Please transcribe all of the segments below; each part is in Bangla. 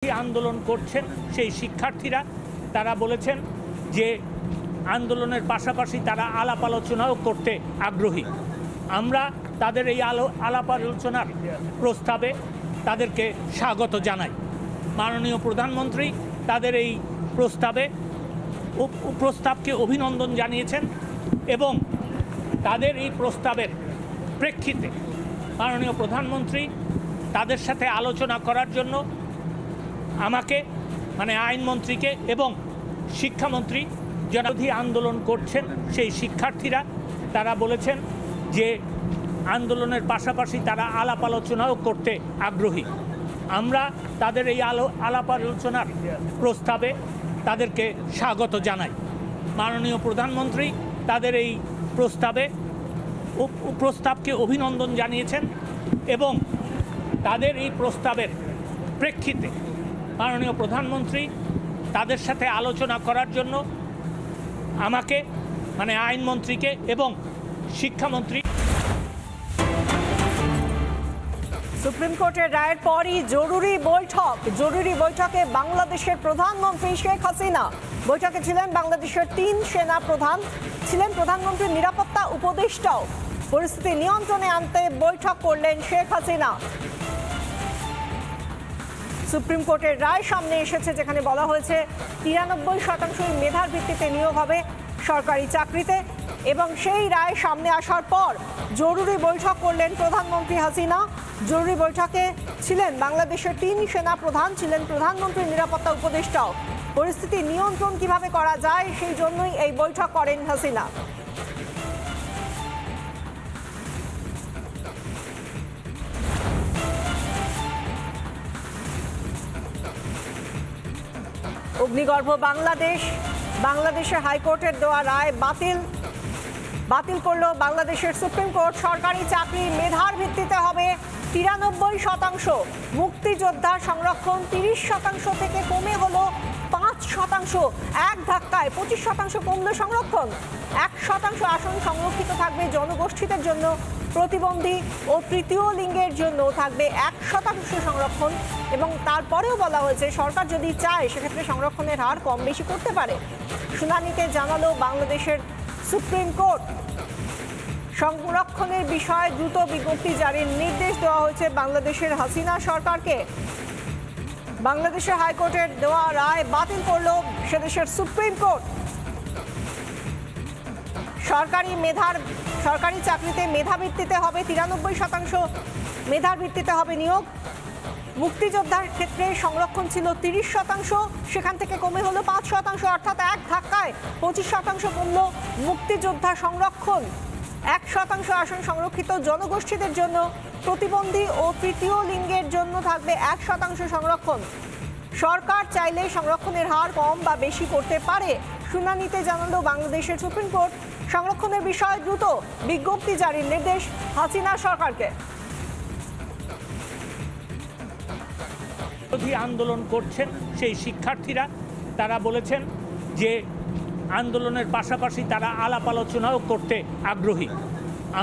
আন্দোলন করছেন সেই শিক্ষার্থীরা তারা বলেছেন যে আন্দোলনের পাশাপাশি তারা আলাপ আলোচনাও করতে আগ্রহী। আমরা তাদের এই আলাপ আলোচনার প্রস্তাবে তাদেরকে স্বাগত জানাই। মাননীয় প্রধানমন্ত্রী তাদের এই প্রস্তাবকে অভিনন্দন জানিয়েছেন এবং তাদের এই প্রস্তাবের প্রেক্ষিতে মাননীয় প্রধানমন্ত্রী তাদের সাথে আলোচনা করার জন্য আমাকে আইনমন্ত্রীকে এবং শিক্ষামন্ত্রী বিরোধী আন্দোলন করছেন সেই শিক্ষার্থীরা তারা বলেছেন যে আন্দোলনের পাশাপাশি তারা আলাপ আলোচনাও করতে আগ্রহী। আমরা তাদের এই আলাপ আলোচনার প্রস্তাবে তাদেরকে স্বাগত জানাই। মাননীয় প্রধানমন্ত্রী তাদের এই প্রস্তাবকে অভিনন্দন জানিয়েছেন এবং তাদের এই প্রস্তাবের প্রেক্ষিতে মাননীয় প্রধানমন্ত্রী তাদের সাথে আলোচনা করার জন্য আমাকে আইনমন্ত্রীকে এবং শিক্ষামন্ত্রী। সুপ্রিম কোর্টের রায়ের পরই জরুরি বৈঠকে বাংলাদেশের প্রধানমন্ত্রী শেখ হাসিনা। বৈঠকে ছিলেন বাংলাদেশের 3 সেনা প্রধান, ছিলেন প্রধানমন্ত্রীর নিরাপত্তা উপদেষ্টাও। পরিস্থিতি নিয়ন্ত্রণে আনতে বৈঠক করলেন শেখ হাসিনা। সুপ্রিম কোর্টের রায় সামনে এসেছে, যেখানে বলা হয়েছে 93% মেধার ভিত্তিতে নিয়োগ হবে সরকারি চাকরিতে, এবং সেই রায় সামনে আসার পর জরুরি বৈঠক করলেন প্রধানমন্ত্রী হাসিনা। জরুরি বৈঠকে ছিলেন বাংলাদেশের 3 সেনা প্রধান, ছিলেন প্রধানমন্ত্রীর নিরাপত্তা উপদেষ্টাও। পরিস্থিতি নিয়ন্ত্রণ কিভাবে করা যায় সেই জন্যই এই বৈঠক করেন হাসিনা। অগ্নিগর্ভ বাংলাদেশের হাইকোর্টের দেওয়া রায় বাতিল করল বাংলাদেশের সুপ্রিম কোর্ট। সরকারি চাকরি মেধার ভিত্তিতে হবে 93%। মুক্তিযোদ্ধার সংরক্ষণ 30% থেকে কমে হলো 5%। এক ধাক্কায় 25% কমলো সংরক্ষণ। 1% আসন সংরক্ষিত থাকবে জনগোষ্ঠীদের জন্য, প্রতিবন্ধী ও তৃতীয় লিঙ্গের জন্য থাকবে 1% সংরক্ষণ। এবং তারপরেও বলা হয়েছে সরকার যদি চায় সেক্ষেত্রে সংরক্ষণের হার কম বেশি করতে পারে। শুনানিতে জানালো বাংলাদেশের সুপ্রিম কোর্ট। সংরক্ষণের বিষয়ে দ্রুত বিজ্ঞপ্তি জারির নির্দেশ দেওয়া হয়েছে বাংলাদেশের হাসিনা সরকারকে। বাংলাদেশের হাইকোর্টের দেওয়া রায় বাতিল করল সেদেশের সুপ্রিম কোর্ট। সরকারি চাকরিতে মেধা ভিত্তিতে হবে 93% মেধার ভিত্তিতে হবে নিয়োগ। মুক্তিযোদ্ধার ক্ষেত্রে সংরক্ষণ ছিল 30%, সেখান থেকে কমে হলো 5%, অর্থাৎ এক ধাক্কায় 25% কমল মুক্তিযোদ্ধা সংরক্ষণ। 1% আসন সংরক্ষিত জনগোষ্ঠীদের জন্য, প্রতিবন্ধী ও তৃতীয় লিঙ্গের জন্য থাকবে 1% সংরক্ষণ। সরকার চাইলে সংরক্ষণের হার কম বা বেশি করতে পারে। শুনানিতে জানালো বাংলাদেশের সুপ্রিম কোর্ট। সংরক্ষণের বিষয়ে দ্রুত বিজ্ঞপ্তি জারির নির্দেশ হাসিনা সরকারকে। বিরোধী আন্দোলন করছেন সেই শিক্ষার্থীরা তারা বলেছেন যে আন্দোলনের পাশাপাশি তারা আলাপ আলোচনাও করতে আগ্রহী।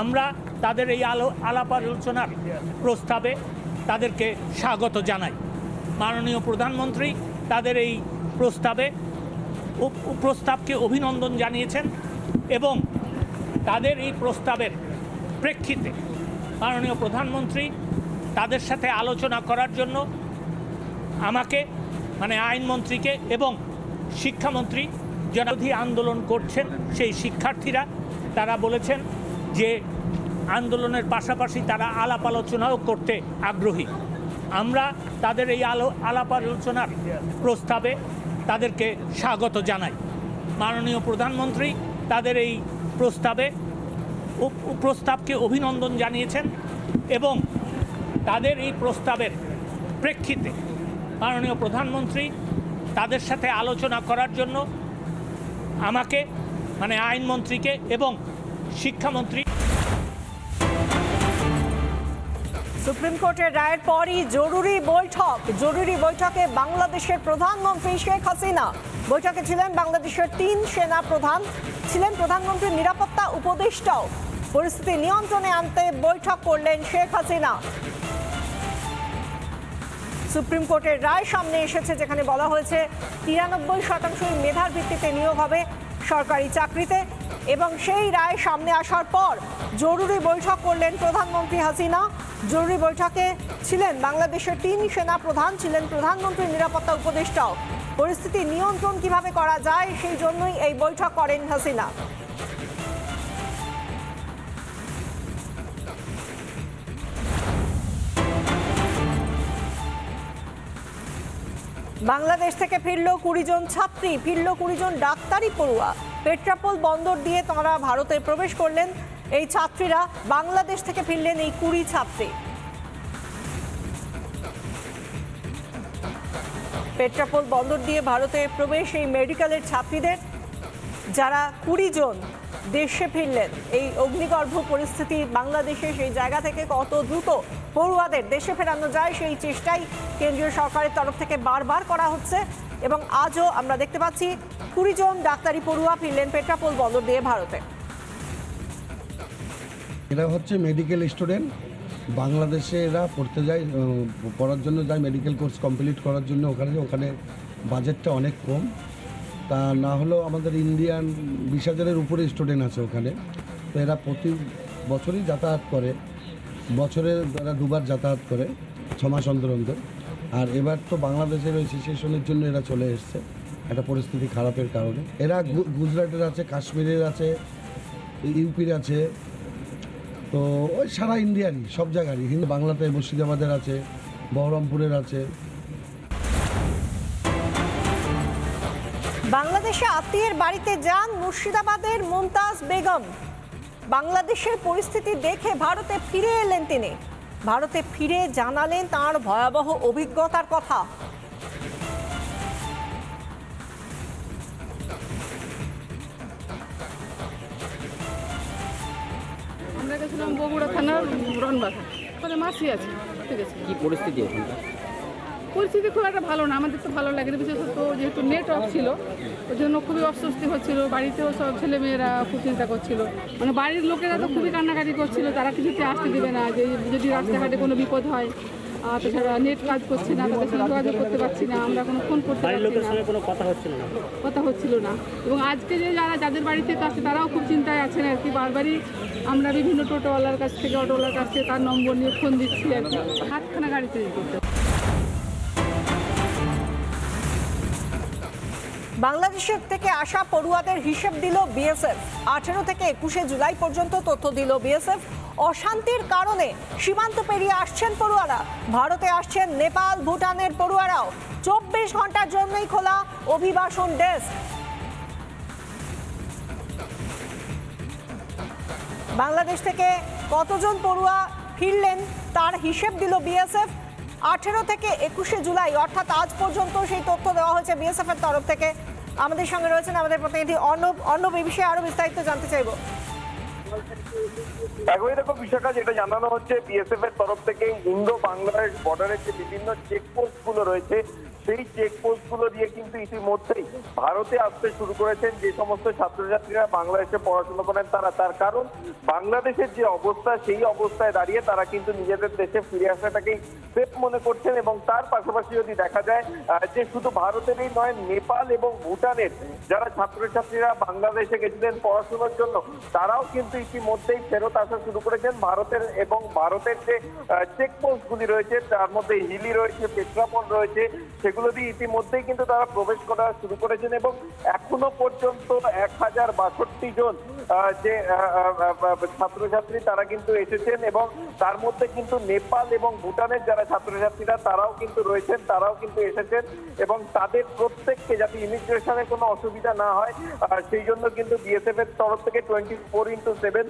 আমরা তাদের এই আলাপ আলোচনার প্রস্তাবে তাদেরকে স্বাগত জানাই। মাননীয় প্রধানমন্ত্রী তাদের এই প্রস্তাবকে অভিনন্দন জানিয়েছেন এবং তাদের এই প্রস্তাবের প্রেক্ষিতে মাননীয় প্রধানমন্ত্রী তাদের সাথে আলোচনা করার জন্য আমাকে আইনমন্ত্রীকে এবং শিক্ষামন্ত্রী বিরোধী আন্দোলন করছেন সেই শিক্ষার্থীরা তারা বলেছেন যে আন্দোলনের পাশাপাশি তারা আলাপ আলোচনাও করতে আগ্রহী। আমরা তাদের এই আলাপ আলোচনার প্রস্তাবে তাদেরকে স্বাগত জানাই। মাননীয় প্রধানমন্ত্রী তাদের এই প্রস্তাবকে অভিনন্দন জানিয়েছেন এবং তাদের এই প্রস্তাবের প্রেক্ষিতে মাননীয় প্রধানমন্ত্রী তাদের সাথে আলোচনা করার জন্য আমাকে আইনমন্ত্রীকে এবং শিক্ষামন্ত্রী। সুপ্রিম কোর্টের রায়ের পরই জরুরি বৈঠকে বাংলাদেশের প্রধানমন্ত্রী শেখ হাসিনা। বৈঠকে ছিলেন বাংলাদেশের 3 সেনা প্রধান, ছিলেন প্রধানমন্ত্রীর নিরাপত্তা উপদেষ্টাও। পরিস্থিতি নিয়ন্ত্রণে আনতে বৈঠক করলেন শেখ হাসিনা। সুপ্রিম কোর্টের রায় সামনে এসেছে, যেখানে বলা হয়েছে 93% মেধার ভিত্তিতে নিয়োগ হবে সরকারি চাকরিতে। এবং সেই রায় সামনে আসার পর জরুরি বৈঠক করলেন প্রধানমন্ত্রী হাসিনা। জরুরি বৈঠকে ছিলেন বাংলাদেশের 3 সেনা প্রধান, ছিলেন প্রধানমন্ত্রীর নিরাপত্তা উপদেষ্টাও। পরিস্থিতি নিয়ন্ত্রণ কিভাবে করা যায় সেই জন্যই এই বৈঠক করেন হাসিনা। বাংলাদেশ থেকে ফিরল 20 জন ছাত্রী, ফিরল 20 জন ডাক্তারি পড়ুয়া। পেট্রাপোল বন্দর দিয়ে তাঁরা ভারতে প্রবেশ করলেন। এই ছাত্রীরা বাংলাদেশ থেকে ফিরলেন এই 20 ছাত্রী। পেট্রাপোল বন্দর দিয়ে ভারতে প্রবেশ এই মেডিকেলের ছাত্রীদের, যারা 20 জন দেশে ফিরলেন। এই অগ্নিগর্ভ পরিস্থিতি বাংলাদেশে, সেই জায়গা থেকে কত দ্রুত পড়ুয়াদের দেশে ফেরানো যায় সেই চেষ্টাই কেন্দ্রীয় সরকারের তরফ থেকে বারবার করা হচ্ছে। এবং আজও আমরা দেখতে পাচ্ছি 20 জন ডাক্তারি পড়ুয়া ফিরলেন পেট্রাপোল বন্দর দিয়ে ভারতে। এরা হচ্ছে মেডিকেল স্টুডেন্ট, বাংলাদেশে এরা পড়তে যায়, পড়ার জন্য যায়, মেডিকেল কোর্স কমপ্লিট করার জন্য ওখানে বাজেটটা অনেক কম। তা না হলেও আমাদের ইন্ডিয়ান 20,000-এর উপরে স্টুডেন্ট আছে ওখানে। তো এরা প্রতি বছরই যাতায়াত করে, বছরে এরা 2বার যাতায়াত করে, 6 মাস অন্তর অন্তর। আর এবার তো বাংলাদেশের ওই সিচুয়েশনের জন্য এরা চলে এসছে, একটা পরিস্থিতি খারাপের কারণে। এরা গুজরাটের আছে, কাশ্মীরের আছে, ইউপির আছে, তো ওই সারা ইন্ডিয়ারই সব জায়গারই। কিন্তু বাংলাতে মুর্শিদাবাদের আছে, বহরমপুরের আছে। বাংলাদেশে আত্মীয়ের বাড়িতে যান মুর্শিদাবাদের মুমতাজ বেগম। বাংলাদেশের পরিস্থিতি দেখে ভারতে ফিরে এলেন তিনি। ভারতে ফিরে জানালেন তাঁর ভয়াবহ অভিজ্ঞতার কথা। আমরা গেছিলাম বগুড়া থানার রনবাসা, ওখানে মাসি আছে, ঠিক আছে। কি পরিস্থিতি ওখানকার? পরিস্থিতি খুব একটা ভালো না, আমাদের তো ভালো লাগে, বিশেষত যেহেতু নেট অফ ছিল ওই জন্য খুবই অস্বস্তি হচ্ছিল। বাড়িতেও সব ছেলেমেয়েরা খুব চিন্তা করছিল, মানে বাড়ির লোকেরা তো খুবই কান্নাকাটি করছিল, তারা কিছুতে আসতে দেবে না, যে যদি রাস্তাঘাটে কোনো বিপদ হয়। তাছাড়া নেট কাজ করছে না, তাদের সঙ্গে যোগাযোগ করতে পারছি না, আমরা কোনো ফোন করতে পারছি না, কোনো কথা হচ্ছিল না। এবং আজকে যে যাদের বাড়িতে আসছে তারাও খুব চিন্তায় আছেন আর কি। বারবারই আমরা বিভিন্ন টোটোওয়ালার কাছ থেকে, অটোওয়ালার কাছ থেকে তার নম্বর নিয়ে ফোন দিচ্ছি আর কি। হাতখানা গাড়ি তৈরি করতে। বাংলাদেশের থেকে আসা পড়ুয়াদের হিসেব দিল বিএসএফ। 18 থেকে 21 জুলাই পর্যন্ত তথ্য দিল বিএসএফ। অশান্তির কারণে সীমান্ত পেরিয়ে আসছেন পড়ুয়ারা, ভারতে আসছেন নেপাল, ভুটানের পড়ুয়ারাও। 24 ঘন্টার জন্যই খোলা অভিবাসন ডেস্ক। বাংলাদেশ থেকে কতজন পড়ুয়া ফিরলেন তার হিসেব দিল বিএসএফ। 18 থেকে 21 জুলাই অর্থাৎ আজ পর্যন্ত সেই তথ্য দেওয়া হয়েছে বিএসএফ এর তরফ থেকে। আমাদের সঙ্গে রয়েছেন আমাদের প্রতিনিধি অর্ণব। এই বিষয়ে আরো বিস্তারিত জানতে চাইবো। একই রকম বিষয়টা যেটা জানানো হচ্ছে বিএসএফ এর তরফ থেকে, ইন্দো বাংলাদেশ বর্ডারের যে বিভিন্ন চেকপোস্ট গুলো রয়েছে সেই চেকপোস্ট গুলো দিয়ে কিন্তু ইতিমধ্যেই ভারতে আসতে শুরু করেছেন যে সমস্ত ছাত্রছাত্রীরা বাংলাদেশে পড়াশোনা করেন তারা। তার কারণ বাংলাদেশের যে অবস্থা, সেই অবস্থায় দাঁড়িয়ে তারা কিন্তু নিজেদের দেশে ফিরে আসাটাকেই সেফ মনে করছেন। এবং তার পাশাপাশি যদি দেখা যায় যে শুধু ভারতেরই নয়, নেপাল এবং ভুটানের যারা ছাত্রছাত্রীরা বাংলাদেশে গেছিলেন পড়াশোনার জন্য, তারাও কিন্তু ইতিমধ্যেই ফেরত আসা শুরু করেছেন ভারতের। এবং ভারতের যে চেকপোস্ট গুলি রয়েছে তার মধ্যে হিলি রয়েছে, পেট্রাপোল রয়েছে, সেগুলো দিয়ে ইতিমধ্যেই কিন্তু তারা প্রবেশ করা শুরু করেছেন। এবং এখনো পর্যন্ত 1062 জন যে ছাত্রছাত্রী তারা কিন্তু এসেছেন। এবং তার মধ্যে কিন্তু নেপাল এবং ভুটানের যারা ছাত্রছাত্রীরা তারাও কিন্তু রয়েছেন, তারাও কিন্তু এসেছেন। এবং তাদের প্রত্যেককে যাতে ইমিগ্রেশনে কোনো অসুবিধা না হয় সেই জন্য কিন্তু বিএসএফ এর তরফ থেকে 24x7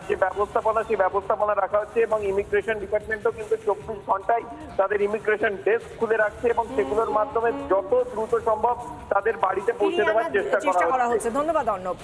যে ব্যবস্থাপনা, সেই ব্যবস্থাপনা রাখা হচ্ছে। এবং ইমিগ্রেশন ডিপার্টমেন্টও কিন্তু 24 ঘন্টায় তাদের ইমিগ্রেশন ডেস্ক খুলে রাখছে এবং সেগুলোর মাধ্যমে যত দ্রুত সম্ভব তাদের বাড়িতে পৌঁছে দেওয়ার চেষ্টা করা হচ্ছে। ধন্যবাদ অর্ণব।